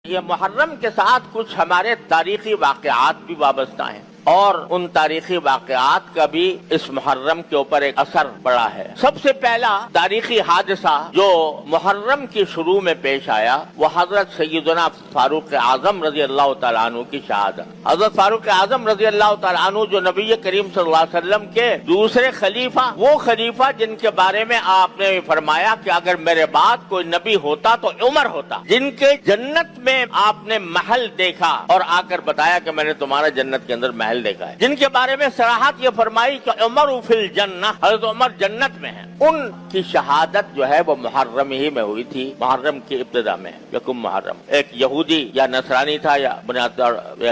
یہ محرم کے ساتھ کچھ ہمارے تاریخی واقعات بھی وابستہ ہیں اور ان تاریخی واقعات کا بھی اس محرم کے اوپر ایک اثر پڑا ہے۔ سب سے پہلا تاریخی حادثہ جو محرم کی شروع میں پیش آیا وہ حضرت سیدنا فاروق اعظم رضی اللہ تعالیٰ عنہ کی شہادت۔ حضرت فاروق اعظم رضی اللہ تعالیٰ عنہ جو نبی کریم صلی اللہ علیہ وسلم کے دوسرے خلیفہ، وہ خلیفہ جن کے بارے میں آپ نے فرمایا کہ اگر میرے بعد کوئی نبی ہوتا تو عمر ہوتا، جن کے جنت میں آپ نے محل دیکھا اور آ کر بتایا کہ میں نے تمہارا جنت کے اندر محل دیکھا ہے، جن کے بارے میں صراحت یہ فرمائی کہ عمر فی الجنہ، حضرت عمر جنت میں ہیں، ان کی شہادت جو ہے وہ محرم ہی میں ہوئی تھی، محرم کی ابتدا میں، یکم محرم۔ ایک یہودی یا نصرانی تھا یا بنیاد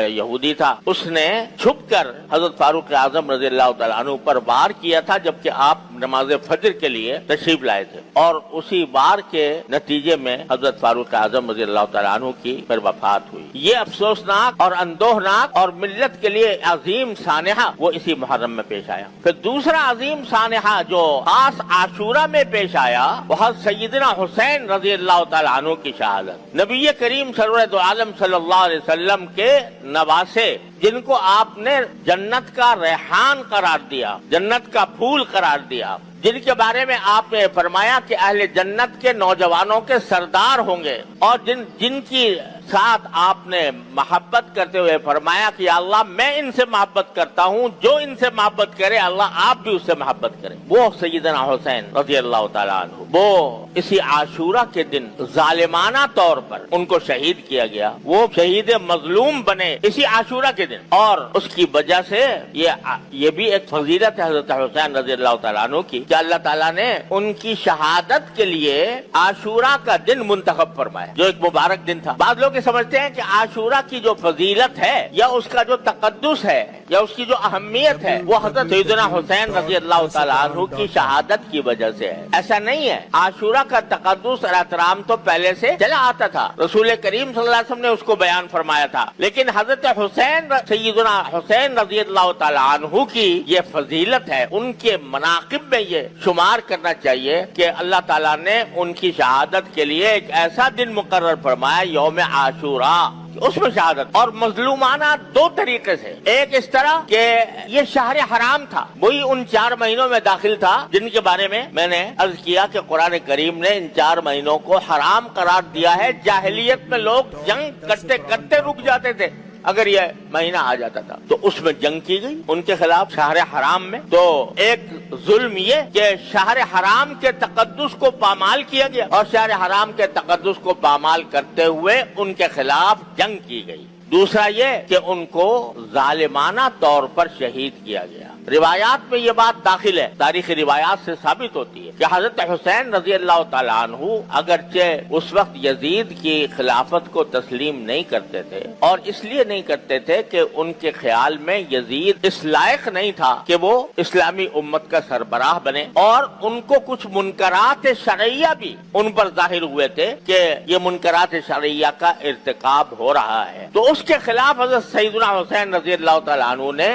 یہودی تھا، اس نے چھپ کر حضرت فاروق اعظم رضی اللہ تعالیٰ عنہ پر وار کیا تھا جبکہ آپ نماز فجر کے لیے تشریف لائے تھے، اور اسی وار کے نتیجے میں حضرت فاروق اعظم رضی اللہ تعالیٰ عنہ کی پھر وفات ہوئی۔ یہ افسوسناک اور اندوہناک اور ملت کے لیے عظیم سانحہ وہ اسی محرم میں پیش آیا۔ پھر دوسرا عظیم سانحہ جو خاص عاشورہ میں پیش آیا وہ سیدنا حسین رضی اللہ تعالیٰ عنہ کی شہادت، نبی کریم سرور دو عالم صلی اللہ علیہ وسلم کے نواسے، جن کو آپ نے جنت کا ریحان قرار دیا، جنت کا پھول قرار دیا، جن کے بارے میں آپ نے فرمایا کہ اہل جنت کے نوجوانوں کے سردار ہوں گے، اور جن کی ساتھ آپ نے محبت کرتے ہوئے فرمایا کہ اللہ میں ان سے محبت کرتا ہوں، جو ان سے محبت کرے اللہ آپ بھی اس سے محبت کریں، وہ سیدنا حسین رضی اللہ تعالیٰ عنہ۔ وہ اسی عاشورہ کے دن ظالمانہ طور پر ان کو شہید کیا گیا، وہ شہید مظلوم بنے اسی عاشورہ کے دن، اور اس کی وجہ سے یہ بھی ایک فضیلت ہے حضرت حسین رضی اللہ تعالیٰ عنہ کی کہ اللہ تعالیٰ نے ان کی شہادت کے لیے عاشورہ کا دن منتخب فرمایا، جو ایک مبارک دن تھا۔ بعض لوگ سمجھتے ہیں کہ عاشورہ کی جو فضیلت ہے یا اس کا جو تقدس ہے یا اس کی جو اہمیت ہے وہ حضرت سیدنا حسین رضی اللہ تعالیٰ عنہ کی شہادت کی وجہ سے ہے۔ ایسا نہیں ہے، عاشورہ کا تقدس اور احترام تو پہلے سے چلا آتا تھا، رسول کریم صلی اللہ علیہ وسلم نے اس کو بیان فرمایا تھا، لیکن حضرت حسین سیدنا حسین رضی اللہ تعالیٰ عنہ کی یہ فضیلت ہے، ان کے مناقب میں یہ شمار کرنا چاہیے کہ اللہ تعالیٰ نے ان کی شہادت کے لیے ایک ایسا دن مقرر فرمایا، یوم عاشورہ، اس میں شہادت، اور مظلومانہ دو طریقے سے۔ ایک اس طرح کہ یہ شہر حرام تھا، وہی ان 4 مہینوں میں داخل تھا جن کے بارے میں میں نے عرض کیا کہ قرآن کریم نے ان 4 مہینوں کو حرام قرار دیا ہے۔ جاہلیت میں لوگ جنگ کرتے کرتے رک جاتے تھے اگر یہ مہینہ آ جاتا تھا، تو اس میں جنگ کی گئی ان کے خلاف شہر حرام میں۔ تو ایک ظلم یہ کہ شہر حرام کے تقدس کو پامال کیا گیا، اور شہر حرام کے تقدس کو پامال کرتے ہوئے ان کے خلاف جنگ کی گئی۔ دوسرا یہ کہ ان کو ظالمانہ طور پر شہید کیا گیا۔ روایات میں یہ بات داخل ہے، تاریخی روایات سے ثابت ہوتی ہے کہ حضرت حسین رضی اللہ تعالیٰ عنہ اگرچہ اس وقت یزید کی خلافت کو تسلیم نہیں کرتے تھے، اور اس لیے نہیں کرتے تھے کہ ان کے خیال میں یزید اس لائق نہیں تھا کہ وہ اسلامی امت کا سربراہ بنے، اور ان کو کچھ منکرات شرعیہ بھی ان پر ظاہر ہوئے تھے کہ یہ منکرات شرعیہ کا ارتکاب ہو رہا ہے، تو اس کے خلاف حضرت سیدنا حسین رضی اللہ تعالیٰ عنہ نے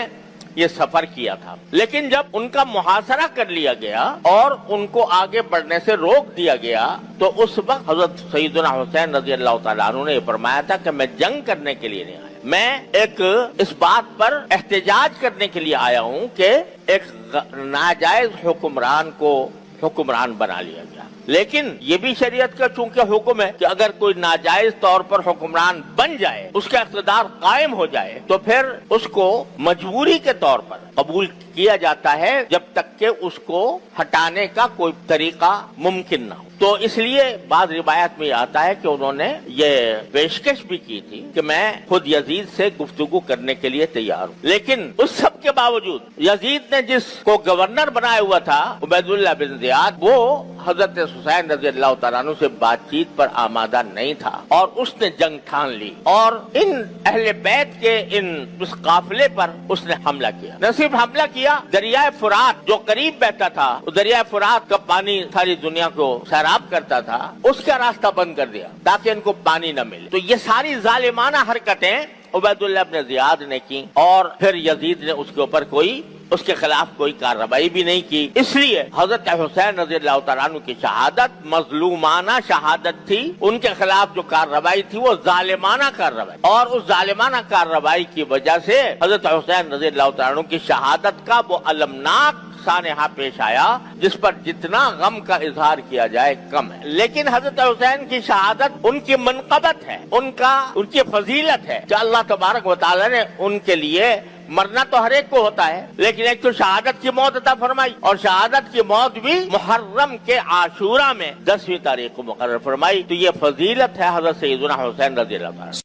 یہ سفر کیا تھا۔ لیکن جب ان کا محاصرہ کر لیا گیا اور ان کو آگے بڑھنے سے روک دیا گیا، تو اس وقت حضرت سیدنا حسین رضی اللہ تعالیٰ عنہ نے یہ فرمایا تھا کہ میں جنگ کرنے کے لیے نہیں آیا، میں ایک اس بات پر احتجاج کرنے کے لیے آیا ہوں کہ ایک ناجائز حکمران کو حکمران بنا لیا گیا۔ لیکن یہ بھی شریعت کا چونکہ حکم ہے کہ اگر کوئی ناجائز طور پر حکمران بن جائے، اس کا اقتدار قائم ہو جائے، تو پھر اس کو مجبوری کے طور پر قبول کیا جاتا ہے جب تک کہ اس کو ہٹانے کا کوئی طریقہ ممکن نہ ہو۔ تو اس لیے بعض روایت میں آتا ہے کہ انہوں نے یہ پیشکش بھی کی تھی کہ میں خود یزید سے گفتگو کرنے کے لیے تیار ہوں، لیکن اس سب کے باوجود یزید نے جس کو گورنر بنایا ہوا تھا عبید اللہ بن زیاد، وہ حضرت حسین رضی اللہ تعالیٰ عنہ سے بات چیت پر آمادہ نہیں تھا، اور اس نے جنگ ٹھان لی اور ان اہل بیت کے اس قافلے پر اس نے حملہ کیا۔ نہ صرف حملہ کیا، دریائے فرات جو قریب بہتا تھا، دریائے فرات کا پانی ساری دنیا کو سیراب کرتا تھا، اس کا راستہ بند کر دیا تاکہ ان کو پانی نہ ملے۔ تو یہ ساری ظالمانہ حرکتیں عبید اللہ بن زیاد نے کی، اور پھر یزید نے اس کے اوپر کوئی اس کے خلاف کوئی کارروائی بھی نہیں کی. اس لیے حضرت حسین رضی اللہ تعالیٰ عنہ کی شہادت مظلومانہ شہادت تھی. ان کے خلاف جو کارروائی تھی وہ ظالمانہ کارروائی، اور اس ظالمانہ کارروائی کی وجہ سے حضرت حسین رضی اللہ تعالیٰ عنہ کی شہادت کا وہ المناک سانحہ پیش آیا جس پر جتنا غم کا اظہار کیا جائے کم ہے. لیکن حضرت حسین کی شہادت ان کی منقبت ہے، ان کی فضیلت ہے کہ اللہ تبارک و تعالیٰ نے ان کے لیے مرنا تو ہر ایک کو ہوتا ہے، لیکن ایک تو شہادت کی موت عطا فرمائی، اور شہادت کی موت بھی محرم کے عاشورہ میں 10ویں تاریخ کو مقرر فرمائی. تو یہ فضیلت ہے حضرت سیدنا حسین رضی اللہ عنہ.